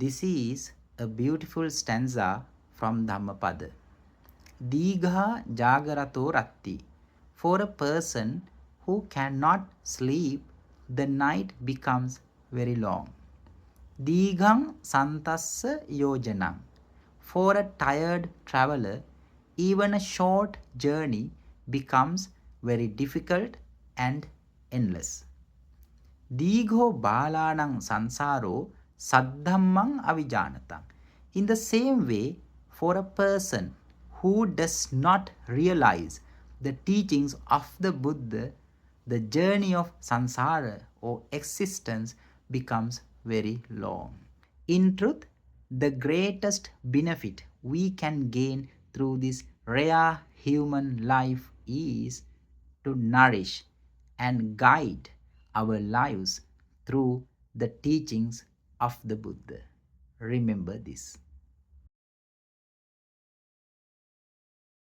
This is a beautiful stanza from Dhammapada. Digha jagarato ratti. For a person who cannot sleep, the night becomes very long. Dighang santassa yojanam. For a tired traveler, even a short journey becomes very difficult and endless. Digho balanang sansaro saddhammang avijanatang. In the same way, for a person who does not realize the teachings of the Buddha, the journey of sansara or existence becomes very long. In truth, the greatest benefit we can gain through this rare human life is to nourish and guide our lives through the teachings of the Buddha. Remember this.